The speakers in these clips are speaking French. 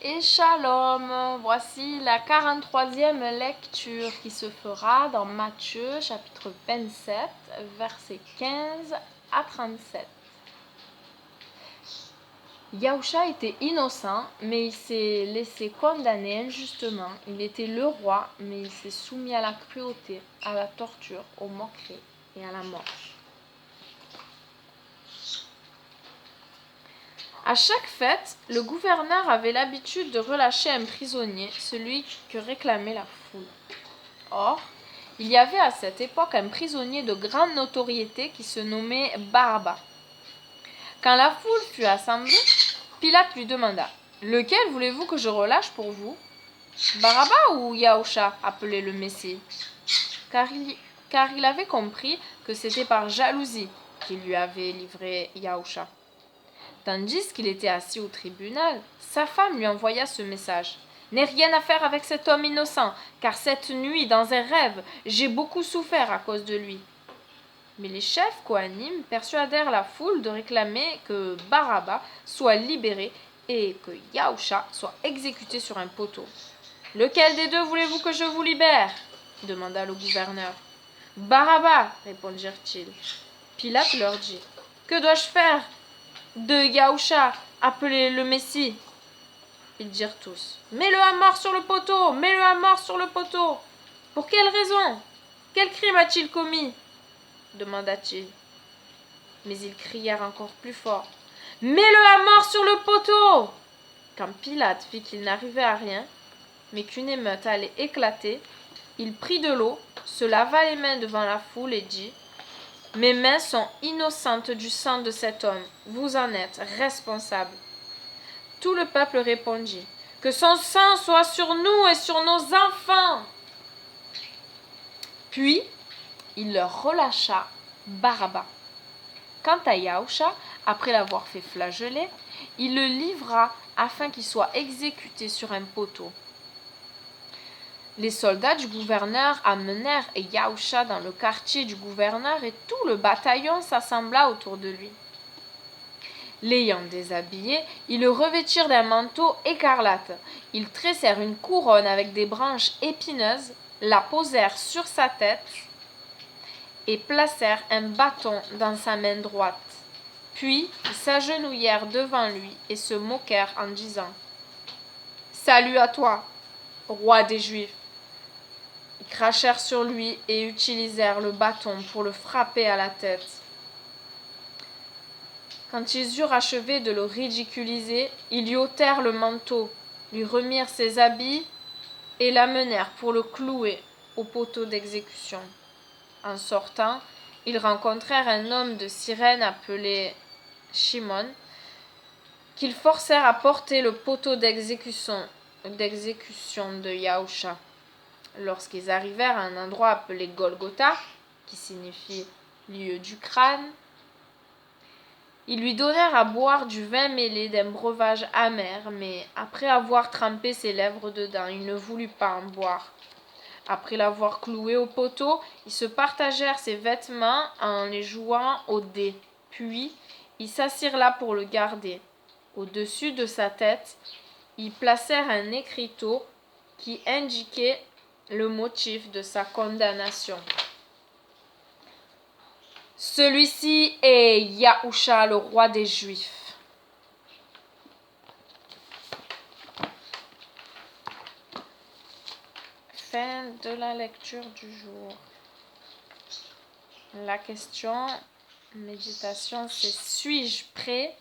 et shalom. Voici la 43e lecture qui se fera dans Matthieu chapitre 27, versets 15 à 37. Yahushua était innocent, mais il s'est laissé condamner injustement. Il était le roi, mais il s'est soumis à la cruauté, à la torture, aux moqueries et à la mort. À chaque fête, le gouverneur avait l'habitude de relâcher un prisonnier, celui que réclamait la foule. Or, il y avait à cette époque un prisonnier de grande notoriété qui se nommait Baraba. Quand la foule fut assemblée, Pilate lui demanda « Lequel voulez-vous que je relâche pour vous ? Baraba ou Yahushua, appelé le Messie ?» car il avait compris que c'était par jalousie qu'il lui avait livré Yahushua. Tandis qu'il était assis au tribunal, sa femme lui envoya ce message. « N'aie rien à faire avec cet homme innocent, car cette nuit, dans un rêve, j'ai beaucoup souffert à cause de lui. » Mais les chefs Kohanim persuadèrent la foule de réclamer que Baraba soit libéré et que Yahushua soit exécuté sur un poteau. « Lequel des deux voulez-vous que je vous libère ?» demanda le gouverneur. « Baraba, répondirent-ils. Pilate leur dit. « Que dois-je faire de Yahushua, appelé le Messie ?» Ils dirent tous. « Mets-le à mort sur le poteau, mets-le à mort sur le poteau. »« Pour quelle raison ? Quel crime a-t-il commis ?» demanda-t-il. Mais ils crièrent encore plus fort. « Mets-le à mort sur le poteau !» Quand Pilate vit qu'il n'arrivait à rien, mais qu'une émeute allait éclater, il prit de l'eau, se lava les mains devant la foule et dit « Mes mains sont innocentes du sang de cet homme, vous en êtes responsable. » Tout le peuple répondit « Que son sang soit sur nous et sur nos enfants !» Puis, il leur relâcha Baraba. Quant à Yahushua, après l'avoir fait flageller, il le livra afin qu'il soit exécuté sur un poteau. Les soldats du gouverneur amenèrent Yahushua dans le quartier du gouverneur et tout le bataillon s'assembla autour de lui. L'ayant déshabillé, ils le revêtirent d'un manteau écarlate. Ils tressèrent une couronne avec des branches épineuses, la posèrent sur sa tête et placèrent un bâton dans sa main droite. Puis ils s'agenouillèrent devant lui et se moquèrent en disant « Salut à toi, roi des Juifs !» Ils crachèrent sur lui et utilisèrent le bâton pour le frapper à la tête. Quand ils eurent achevé de le ridiculiser, ils lui ôtèrent le manteau, lui remirent ses habits et l'amenèrent pour le clouer au poteau d'exécution. En sortant, ils rencontrèrent un homme de Cyrène appelé Shimon, qu'ils forcèrent à porter le poteau d'exécution de Yahushua. Lorsqu'ils arrivèrent à un endroit appelé Golgotha, qui signifie lieu du crâne, ils lui donnèrent à boire du vin mêlé d'un breuvage amer, mais après avoir trempé ses lèvres dedans, il ne voulut pas en boire. Après l'avoir cloué au poteau, ils se partagèrent ses vêtements en les jouant au dé. Puis, ils s'assirent là pour le garder. Au-dessus de sa tête, ils placèrent un écriteau qui indiquait le motif de sa condamnation. Celui-ci est Yahushua, le roi des Juifs. Fin de la lecture du jour. La question, méditation, c'est suis-je prête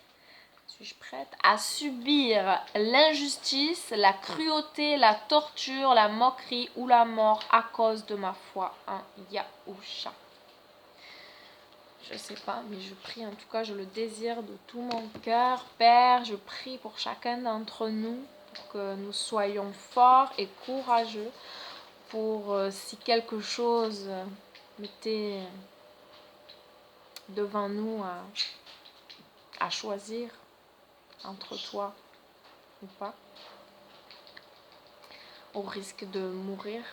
à subir l'injustice, la cruauté, la torture, la moquerie ou la mort à cause de ma foi en Yahushua? Je ne sais pas, mais je prie, en tout cas, je le désire de tout mon cœur. Père, je prie pour chacun d'entre nous, pour que nous soyons forts et courageux, pour si quelque chose était devant nous à choisir entre toi ou pas, au risque de mourir.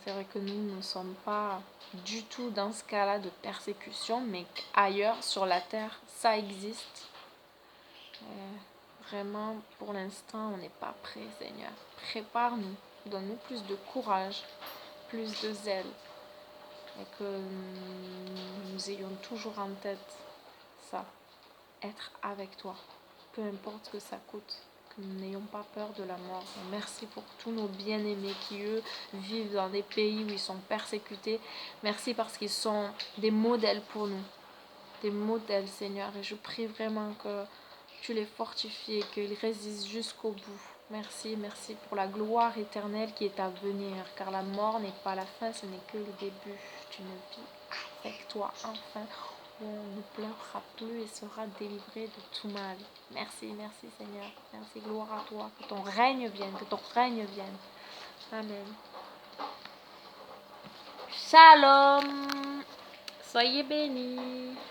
C'est vrai que nous ne sommes pas du tout dans ce cas-là de persécution, mais ailleurs sur la terre, ça existe. vraiment, pour l'instant, on n'est pas prêt, Seigneur. Prépare-nous, donne-nous plus de courage, plus de zèle, et que nous ayons toujours en tête ça, être avec toi, peu importe ce que ça coûte, que nous n'ayons pas peur de la mort. Merci pour tous nos bien-aimés qui, eux, vivent dans des pays où ils sont persécutés. Merci parce qu'ils sont des modèles pour nous, des modèles, Seigneur, et je prie vraiment que tu les fortifies et qu'ils résistent jusqu'au bout. Merci, merci pour la gloire éternelle qui est à venir, car la mort n'est pas la fin, ce n'est que le début d'une vie avec toi, enfin, où on ne pleurera plus et sera délivré de tout mal. Merci, merci Seigneur, merci, gloire à toi, que ton règne vienne, que ton règne vienne. Amen. Shalom, soyez bénis.